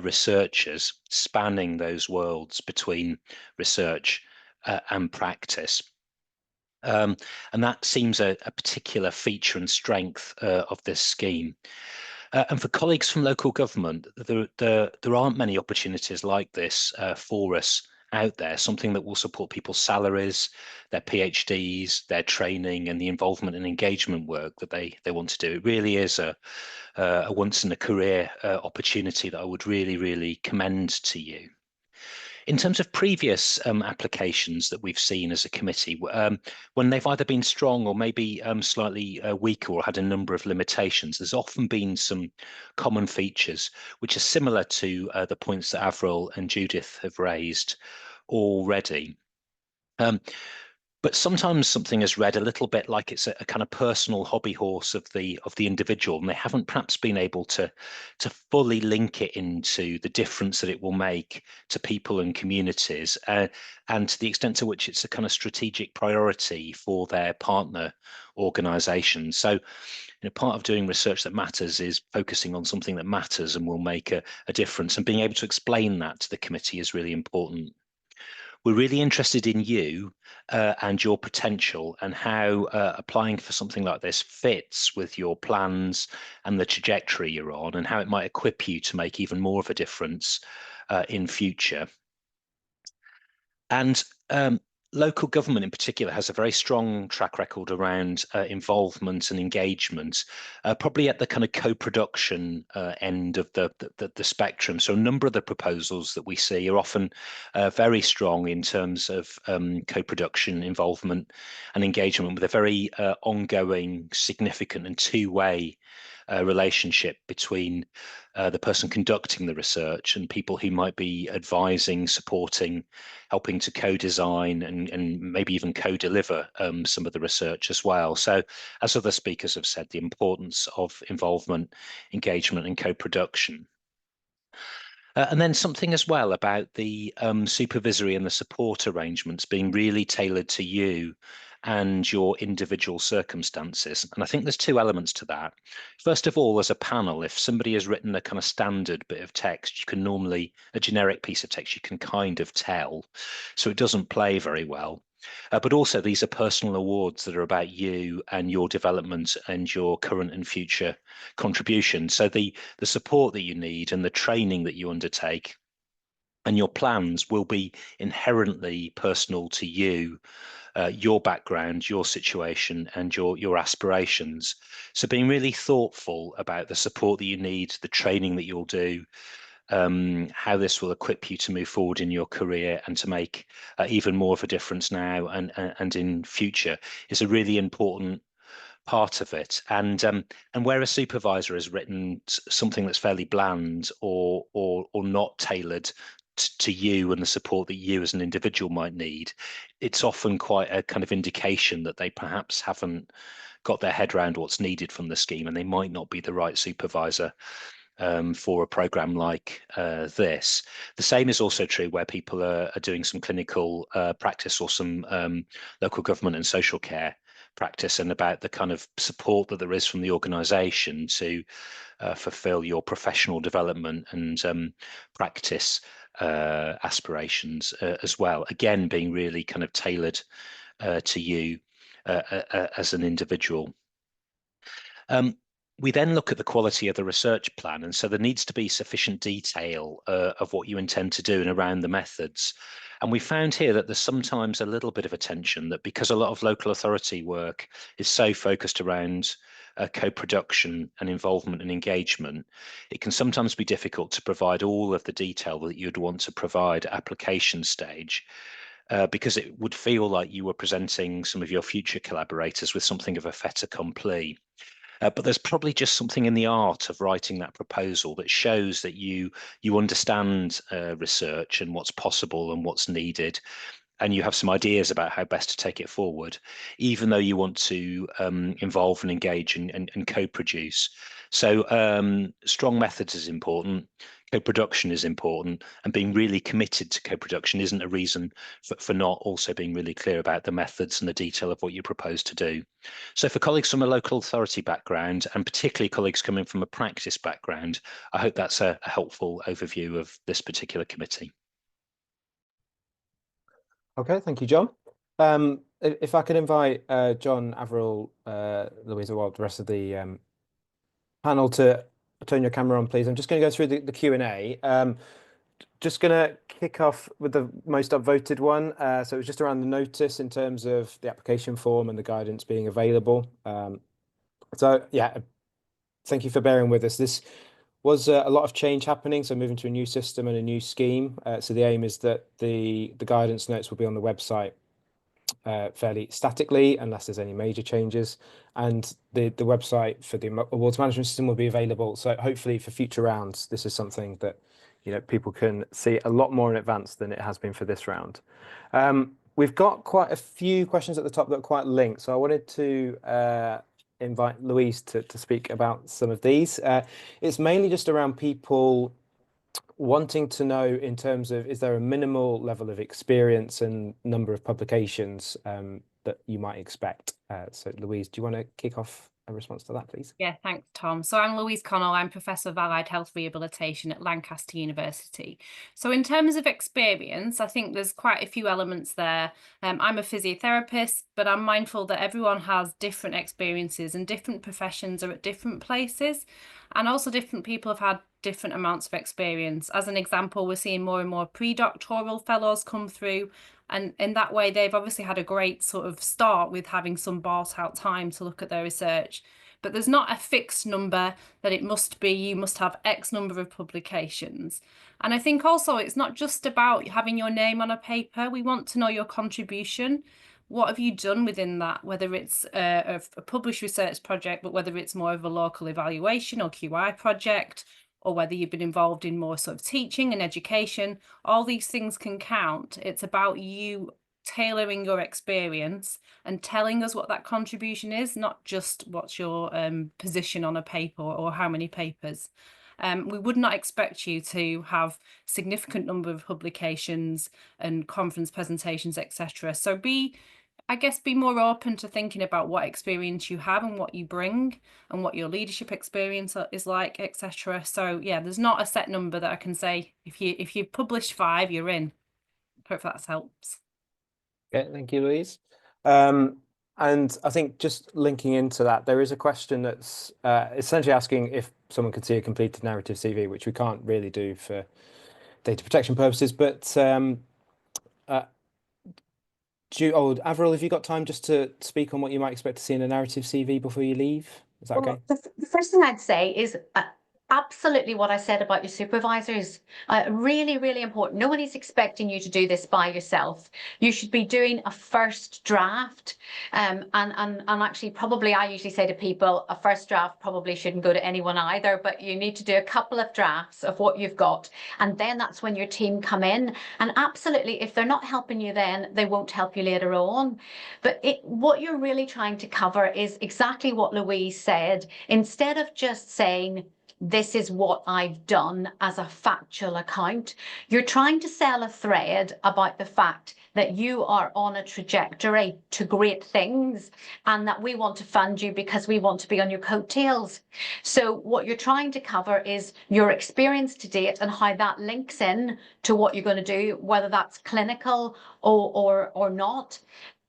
researchers, spanning those worlds between research and practice. And that seems a particular feature and strength of this scheme. And for colleagues from local government, there aren't many opportunities like this for us out there, something that will support people's salaries, their PhDs, their training, and the involvement and engagement work that they want to do. It really is a once in a career opportunity that I would really, really commend to you. In terms of previous applications that we've seen as a committee, when they've either been strong or maybe slightly weaker or had a number of limitations, there's often been some common features which are similar to the points that Avril and Judith have raised already. But sometimes something is read a little bit like it's a kind of personal hobby horse of the individual, and they haven't perhaps been able to fully link it into the difference that it will make to people and communities, and to the extent to which it's a kind of strategic priority for their partner organisations. So, part of doing research that matters is focusing on something that matters and will make a difference, and being able to explain that to the committee is really important. We're really interested in you and your potential and how applying for something like this fits with your plans and the trajectory you're on, and how it might equip you to make even more of a difference in future. And local government in particular has a very strong track record around involvement and engagement, probably at the kind of co-production end of the spectrum. So a number of the proposals that we see are often very strong in terms of co-production involvement and engagement, with a very ongoing, significant and two-way relationship between the person conducting the research and people who might be advising, supporting, helping to co-design and maybe even co-deliver some of the research as well. So, as other speakers have said, the importance of involvement, engagement and co-production. And then something as well about the supervisory and the support arrangements being really tailored to you and your individual circumstances. And I think there's two elements to that. First of all, as a panel, if somebody has written a kind of standard bit of text, you can normally, a generic piece of text, you can kind of tell. So it doesn't play very well. But also these are personal awards that are about you and your development and your current and future contribution. So the support that you need and the training that you undertake and your plans will be inherently personal to you, your background, your situation and your aspirations. So being really thoughtful about the support that you need, the training that you'll do, how this will equip you to move forward in your career and to make even more of a difference now and in future is a really important part of it. And where a supervisor has written something that's fairly bland or not tailored to you and the support that you as an individual might need, it's often quite a kind of indication that they perhaps haven't got their head around what's needed from the scheme, and they might not be the right supervisor for a program like this. The same is also true where people are doing some clinical practice or some local government and social care practice, and about the kind of support that there is from the organisation to fulfil your professional development and practice aspirations as well. Again, being really kind of tailored to you as an individual. We then look at the quality of the research plan, and so there needs to be sufficient detail of what you intend to do and around the methods. And we found here that there's sometimes a little bit of a tension, that because a lot of local authority work is so focused around co-production and involvement and engagement, it can sometimes be difficult to provide all of the detail that you'd want to provide at application stage. Because it would feel like you were presenting some of your future collaborators with something of a fait accompli. But there's probably just something in the art of writing that proposal that shows that you understand research and what's possible and what's needed, and you have some ideas about how best to take it forward, even though you want to involve and engage and co-produce. So strong methods is important. Co-production is important, and being really committed to co-production isn't a reason for not also being really clear about the methods and the detail of what you propose to do. So for colleagues from a local authority background, and particularly colleagues coming from a practice background, I hope that's a helpful overview of this particular committee. Okay, thank you, John. If I could invite John, Avril, Louisa, Wald, the rest of the panel to turn your camera on, please. I'm just going to go through the Q&A. Just going to kick off with the most upvoted one. So it was just around the notice in terms of the application form and the guidance being available. So yeah, thank you for bearing with us. This was a lot of change happening, so moving to a new system and a new scheme. So the aim is that the guidance notes will be on the website fairly statically, unless there's any major changes, and the website for the awards management system will be available. So hopefully for future rounds, this is something that people can see a lot more in advance than it has been for this round. We've got quite a few questions at the top that are quite linked, so I wanted to invite Louise to speak about some of these. It's mainly just around people wanting to know in terms of, is there a minimal level of experience and number of publications that you might expect? So Louise, do you want to kick off a response to that, please. Yeah, thanks, Tom. So I'm Louise Connell. I'm Professor of Allied Health Rehabilitation at Lancaster University. So in terms of experience, I think there's quite a few elements there. I'm a physiotherapist, but I'm mindful that everyone has different experiences and different professions are at different places. And also different people have had different amounts of experience. As an example, we're seeing more and more pre-doctoral fellows come through. And in that way, they've obviously had a great sort of start with having some bought out time to look at their research. But there's not a fixed number that it must be, you must have X number of publications. And I think also it's not just about having your name on a paper. We want to know your contribution. What have you done within that, whether it's a published research project, but whether it's more of a local evaluation or QI project, or whether you've been involved in more sort of teaching and education, all these things can count. It's about you tailoring your experience and telling us what that contribution is, not just what's your position on a paper or how many papers. We would not expect you to have significant number of publications and conference presentations, etc. So I guess be more open to thinking about what experience you have and what you bring and what your leadership experience is like, etc. So yeah, there's not a set number that I can say if you publish 5, you're in. Hope that helps. Okay, thank you, Louise. And I think just linking into that, there is a question that's essentially asking if someone could see a completed narrative CV, which we can't really do for data protection purposes. But Avril, have you got time just to speak on what you might expect to see in a narrative CV before you leave? Is that okay? The first thing I'd say is absolutely what I said about your supervisors. Really, really important. Nobody's expecting you to do this by yourself. You should be doing a first draft. And actually, probably I usually say to people, a first draft probably shouldn't go to anyone either, but you need to do a couple of drafts of what you've got. And then that's when your team come in. And absolutely, if they're not helping you then, they won't help you later on. But what you're really trying to cover is exactly what Louise said. Instead of just saying, this is what I've done as a factual account, you're trying to sell a thread about the fact that you are on a trajectory to great things and that we want to fund you because we want to be on your coattails. So what you're trying to cover is your experience to date and how that links in to what you're going to do, whether that's clinical or not.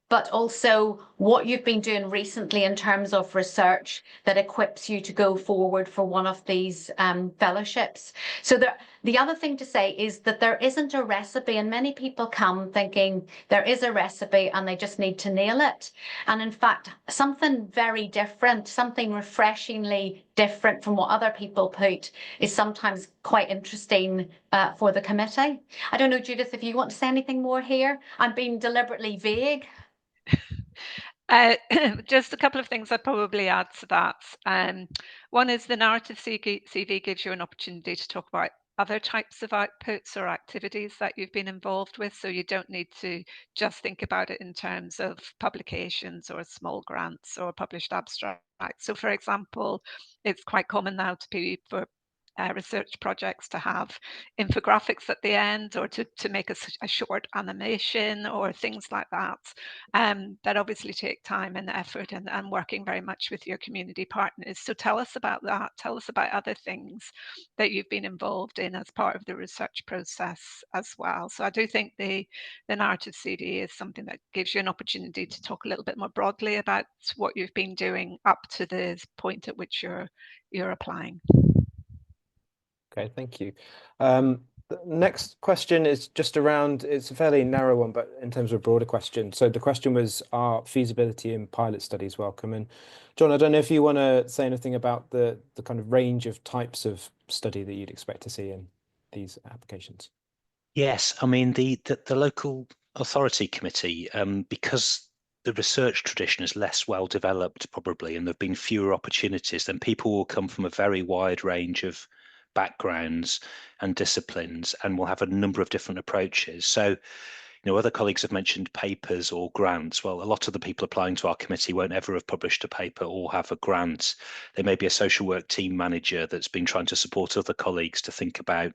But also what you've been doing recently in terms of research that equips you to go forward for one of these fellowships. So the other thing to say is that there isn't a recipe, and many people come thinking there is a recipe and they just need to nail it. And in fact, something very different, something refreshingly different from what other people put is sometimes quite interesting for the committee. I don't know, Judith, if you want to say anything more here. I'm being deliberately vague. Just a couple of things I'd probably add to that. One is the narrative CV gives you an opportunity to talk about other types of outputs or activities that you've been involved with. So you don't need to just think about it in terms of publications or small grants or published abstracts. So for example, it's quite common now for research projects to have infographics at the end, or to make a short animation or things like that, that obviously take time and effort and working very much with your community partners. So tell us about that. Tell us about other things that you've been involved in as part of the research process as well. So I do think the narrative CV is something that gives you an opportunity to talk a little bit more broadly about what you've been doing up to the point at which you're applying. Okay, thank you. The next question is just around, it's a fairly narrow one, but in terms of a broader question. So the question was, are feasibility and pilot studies welcome? And John, I don't know if you want to say anything about the kind of range of types of study that you'd expect to see in these applications. Yes, I mean, the local authority committee, because the research tradition is less well developed probably, and there have been fewer opportunities, then people will come from a very wide range of backgrounds and disciplines and will have a number of different approaches. So, other colleagues have mentioned papers or grants. Well, a lot of the people applying to our committee won't ever have published a paper or have a grant. There may be a social work team manager that's been trying to support other colleagues to think about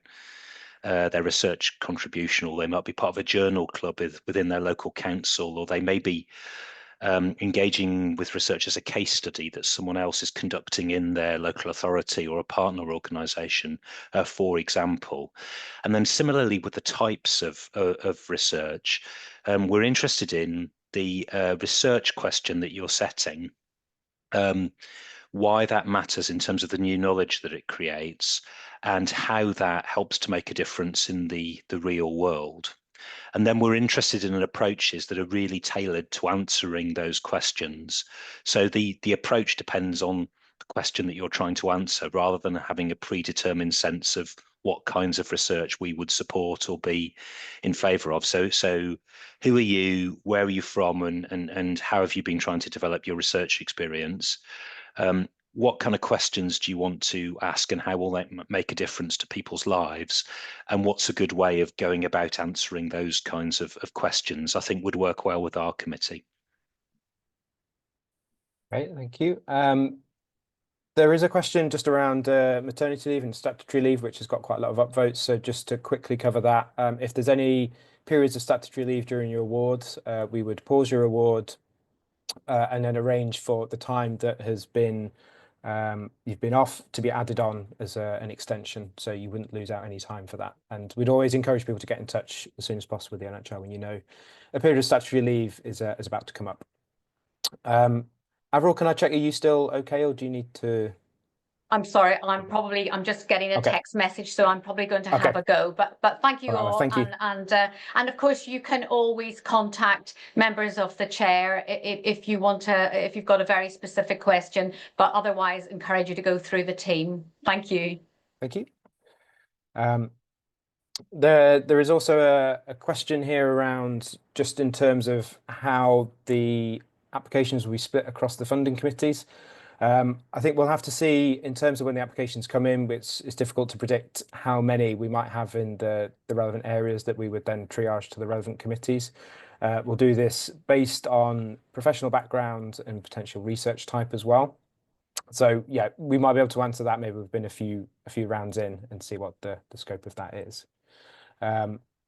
their research contribution, or they might be part of a journal club within their local council, or they may be engaging with research as a case study that someone else is conducting in their local authority or a partner organisation, for example. And then similarly with the types of research, we're interested in the research question that you're setting, why that matters in terms of the new knowledge that it creates, and how that helps to make a difference in the real world. And then we're interested in approaches that are really tailored to answering those questions. So the approach depends on the question that you're trying to answer, rather than having a predetermined sense of what kinds of research we would support or be in favour of. So who are you, where are you from, and how have you been trying to develop your research experience? What kind of questions do you want to ask, and how will that make a difference to people's lives? And what's a good way of going about answering those kinds of questions, I think would work well with our committee. Great, thank you. There is a question just around maternity leave and statutory leave, which has got quite a lot of upvotes. So just to quickly cover that, if there's any periods of statutory leave during your awards, we would pause your award and then arrange for the time that has been you've been off to be added on as an extension, so you wouldn't lose out any time for that. And we'd always encourage people to get in touch as soon as possible with the NIHR when you know a period of statutory leave is about to come up. Avril, can I check, are you still okay, or do you need to? I'm sorry, I'm just getting a text message, so I'm probably going to have a go. But thank you all. Thank you. And of course you can always contact members of the chair if you want to, if you've got a very specific question, but otherwise encourage you to go through the team. Thank you. Thank you. There is also a question here around just in terms of how the applications will be split across the funding committees. I think we'll have to see in terms of when the applications come in. It's difficult to predict how many we might have in the relevant areas that we would then triage to the relevant committees. We'll do this based on professional background and potential research type as well. So yeah, we might be able to answer that maybe we've been a few rounds in and see what the scope of that is.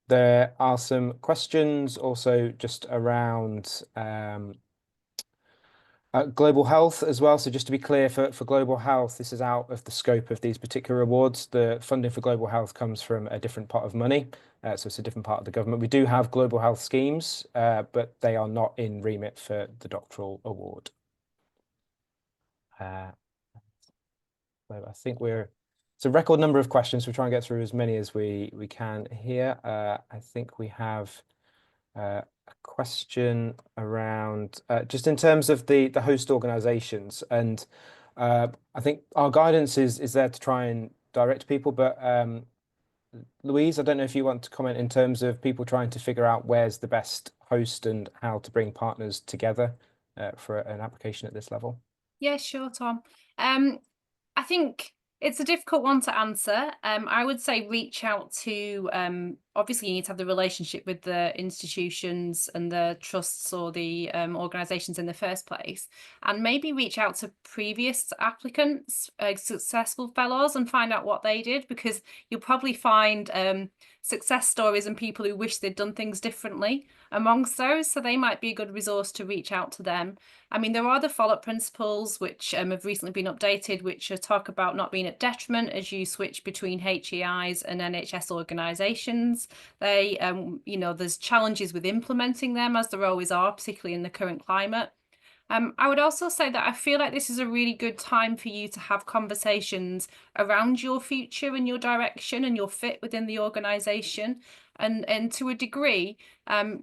There are some questions also just around global health as well. So just to be clear, for global health, this is out of the scope of these particular awards. The funding for global health comes from a different pot of money. So it's a different part of the government. We do have global health schemes, but they are not in remit for the doctoral award. So I think it's a record number of questions. We'll try and get through as many as we can here. I think we have a question around just in terms of the host organizations, and I think our guidance is there to try and direct people, but Louise, I don't know if you want to comment in terms of people trying to figure out where's the best host and how to bring partners together for an application at this level. Yeah, sure, Tom. I think it's a difficult one to answer. I would say reach out to, obviously you need to have the relationship with the institutions and the trusts or the organisations in the first place, and maybe reach out to previous applicants, successful fellows, and find out what they did, because you'll probably find success stories and people who wish they'd done things differently amongst those, so they might be a good resource to reach out to them. I mean, there are the follow-up principles which have recently been updated, which talk about not being at detriment as you switch between HEIs and NHS organisations. They, you know, there's challenges with implementing them, as there always are, particularly in the current climate. I would also say that I feel like this is a really good time for you to have conversations around your future and your direction and your fit within the organisation. And to a degree,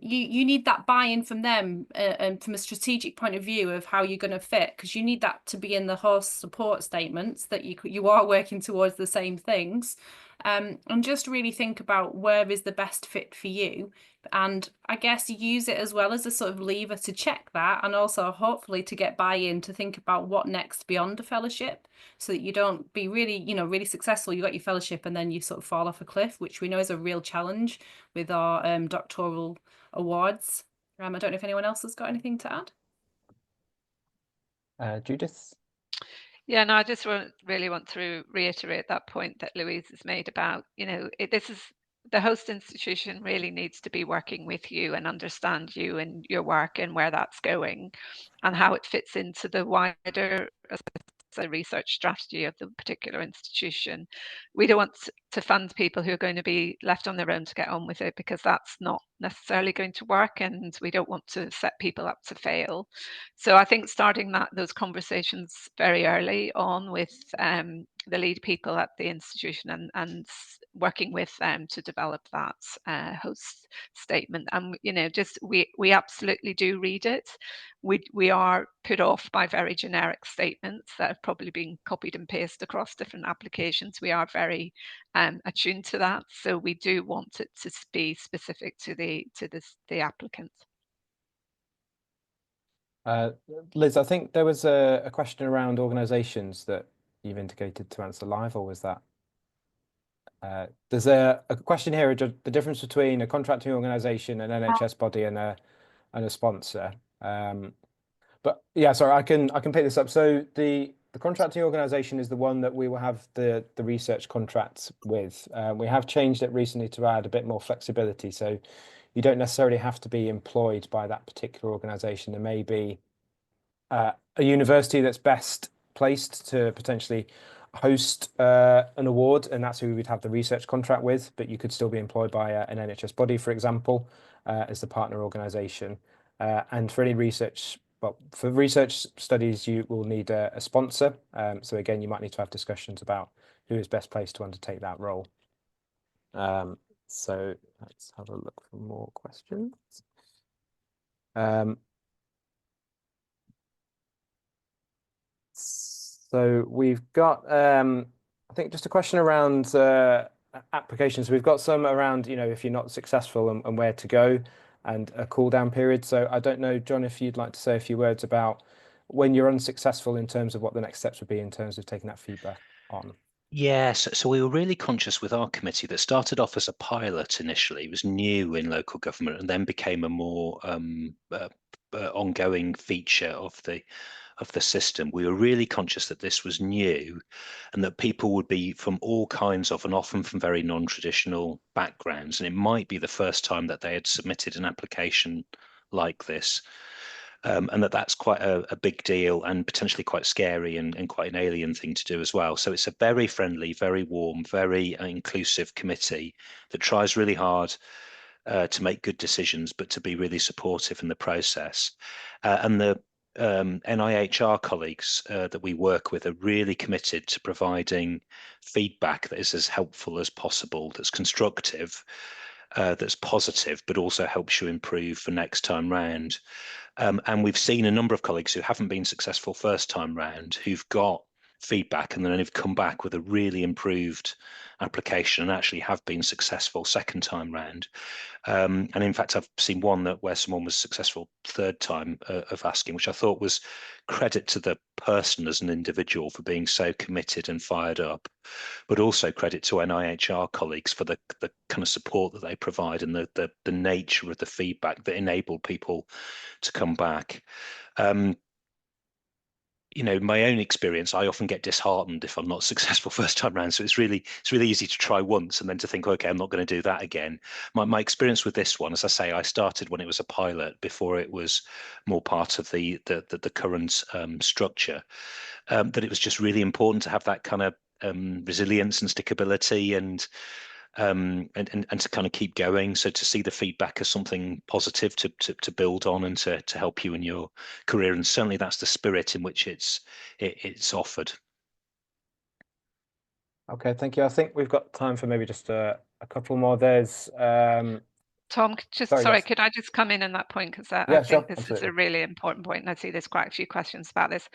you need that buy-in from them and from a strategic point of view of how you're going to fit, because you need that to be in the host support statements that you are working towards the same things. And just really think about where is the best fit for you, and I guess use it as well as a sort of lever to check that, and also hopefully to get buy-in to think about what next beyond a fellowship, so that you don't be really, you know, really successful, you got your fellowship and then you sort of fall off a cliff, which we know is a real challenge with our doctoral awards. I don't know if anyone else has got anything to add. Judith? Yeah, no, I just really want to reiterate that point that Louise has made about, you know, this is the host institution really needs to be working with you and understand you and your work and where that's going and how it fits into the wider research strategy of the particular institution. We don't want to fund people who are going to be left on their own to get on with it, because that's not necessarily going to work, and we don't want to set people up to fail. So I think starting those conversations very early on with the lead people at the institution and working with them to develop that host statement. And just we absolutely do read it. We are put off by very generic statements that have probably been copied and pasted across different applications. We are very attuned to that, so we do want it to be specific to the applicant. Liz, I think there was a question around organisations that you've indicated to answer live, or was that? There's a question here, the difference between a contracting organisation, an NHS body, and a sponsor. But yeah, sorry, I can pick this up. So the contracting organisation is the one that we will have the research contracts with. We have changed it recently to add a bit more flexibility. So you don't necessarily have to be employed by that particular organisation. There may be a university that's best placed to potentially host an award, and that's who we'd have the research contract with, but you could still be employed by an NHS body, for example, as the partner organisation. And for any research, well, for research studies, you will need a sponsor. So again, you might need to have discussions about who is best placed to undertake that role. So let's have a look for more questions. So we've got, I think, just a question around applications. We've got some around, if you're not successful and where to go, and a cool down period. So I don't know, John, if you'd like to say a few words about when you're unsuccessful in terms of what the next steps would be in terms of taking that feedback on. Yes, so we were really conscious with our committee that started off as a pilot initially. It was new in local government and then became a more ongoing feature of the system. We were really conscious that this was new and that people would be from all kinds of and often from very non-traditional backgrounds. And it might be the first time that they had submitted an application like this. And that's quite a big deal and potentially quite scary and quite an alien thing to do as well. So it's a very friendly, very warm, very inclusive committee that tries really hard to make good decisions, but to be really supportive in the process. And the NIHR colleagues that we work with are really committed to providing feedback that is as helpful as possible, that's constructive, that's positive, but also helps you improve for next time round. And we've seen a number of colleagues who haven't been successful first time round, who've got feedback and then have come back with a really improved application and actually have been successful second time round. And in fact, I've seen one where someone was successful third time of asking, which I thought was credit to the person as an individual for being so committed and fired up, but also credit to NIHR colleagues for the kind of support that they provide and the nature of the feedback that enabled people to come back. My own experience, I often get disheartened if I'm not successful first time round. So it's really easy to try once and then to think, okay, I'm not going to do that again. My experience with this one, as I say, I started when it was a pilot before it was more part of the current structure. That it was just really important to have that kind of resilience and stickability and to kind of keep going. So to see the feedback as something positive to build on and to help you in your career, and certainly that's the spirit in which it's offered. Okay, thank you. I think we've got time for maybe just a couple more. There's Tom, sorry, yes. Could I just come in on that point? Because I sure, think this absolutely. is a really important point, and I see there's quite a few questions about this.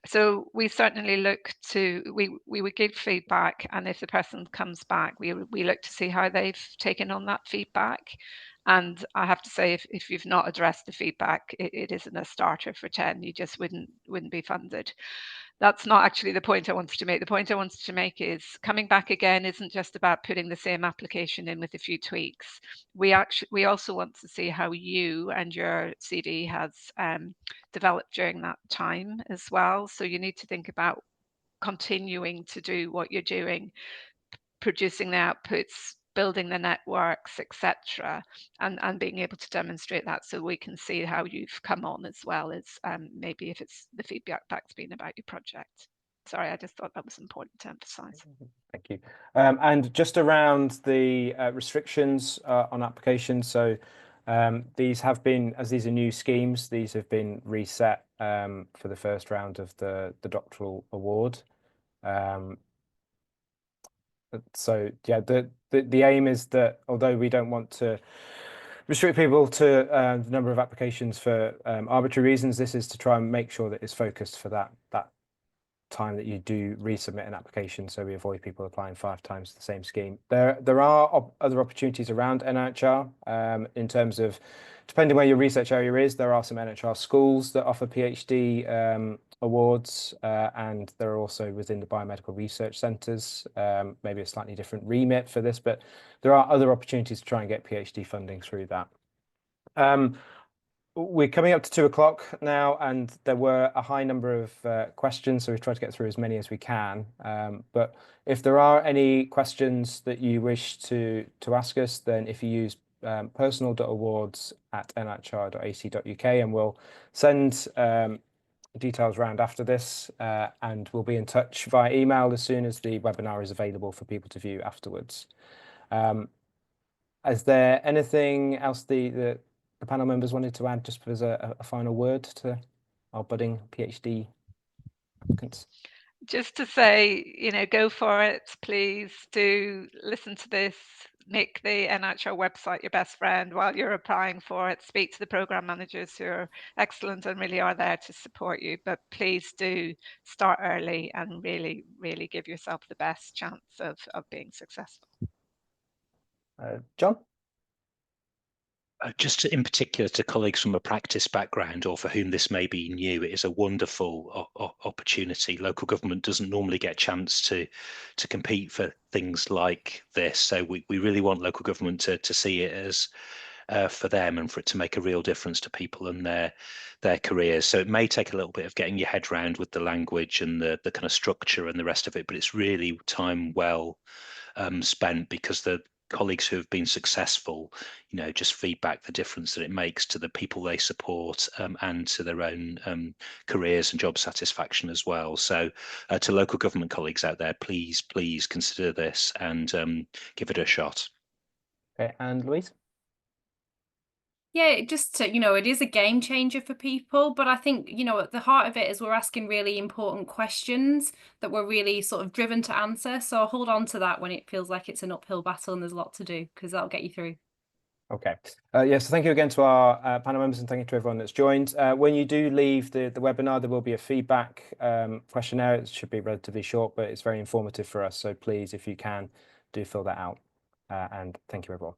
So we certainly look to, we would give feedback, and if the person comes back, we look to see how they've taken on that feedback. And I have to say, if you've not addressed the feedback, it isn't a starter for 10. You just wouldn't be funded. That's not actually the point I wanted to make. The point I wanted to make is coming back again isn't just about putting the same application in with a few tweaks. We also want to see how you and your CD has developed during that time as well. So you need to think about continuing to do what you're doing, producing the outputs, building the networks, etc., and being able to demonstrate that so we can see how you've come on, as well as maybe if it's the feedback's been about your project. Sorry, I just thought that was important to emphasize. Thank you. And just around the restrictions on applications, so these have been, as these are new schemes, these have been reset for the first round of the Doctoral Award. So yeah, the aim is that although we don't want to restrict people to the number of applications for arbitrary reasons, this is to try and make sure that it's focused for that time that you do resubmit an application, so we avoid people applying 5 times the same scheme. There are other opportunities around NIHR in terms of, depending where your research area is, there are some NIHR schools that offer PhD awards, and there are also within the biomedical research centres, maybe a slightly different remit for this, but there are other opportunities to try and get PhD funding through that. We're coming up to 2 o'clock now, and there were a high number of questions, so we've tried to get through as many as we can. But if there are any questions that you wish to ask us, then if you use personal.awards@nihr.ac.uk, and we'll send details around after this, and we'll be in touch via email as soon as the webinar is available for people to view afterwards. Is there anything else the panel members wanted to add, just as a final word to our budding PhD applicants? Just to say, you know, go for it. Please do listen to this. Make the NIHR website your best friend while you're applying for it. Speak to the programme managers who are excellent and really are there to support you. But please do start early and really, really give yourself the best chance of being successful. John? Just in particular to colleagues from a practice background, or for whom this may be new, it is a wonderful opportunity. Local government doesn't normally get a chance to compete for things like this, so we really want local government to see it as for them, and for it to make a real difference to people and their careers. So it may take a little bit of getting your head around with the language and the kind of structure and the rest of it, but it's really time well spent, because the colleagues who have been successful, you know, just feedback the difference that it makes to the people they support, and to their own careers and job satisfaction as well. So to local government colleagues out there, please consider this and give it a shot. Okay, and Louise? Yeah, just to, you know, it is a game changer for people, but I think, you know, at the heart of it is we're asking really important questions that we're really sort of driven to answer. So hold on to that when it feels like it's an uphill battle and there's a lot to do, because that'll get you through. Okay. Yes, so thank you again to our panel members, and thank you to everyone that's joined. When you do leave the webinar, there will be a feedback questionnaire. It should be relatively short, but it's very informative for us. So please, if you can, do fill that out. And thank you, everyone.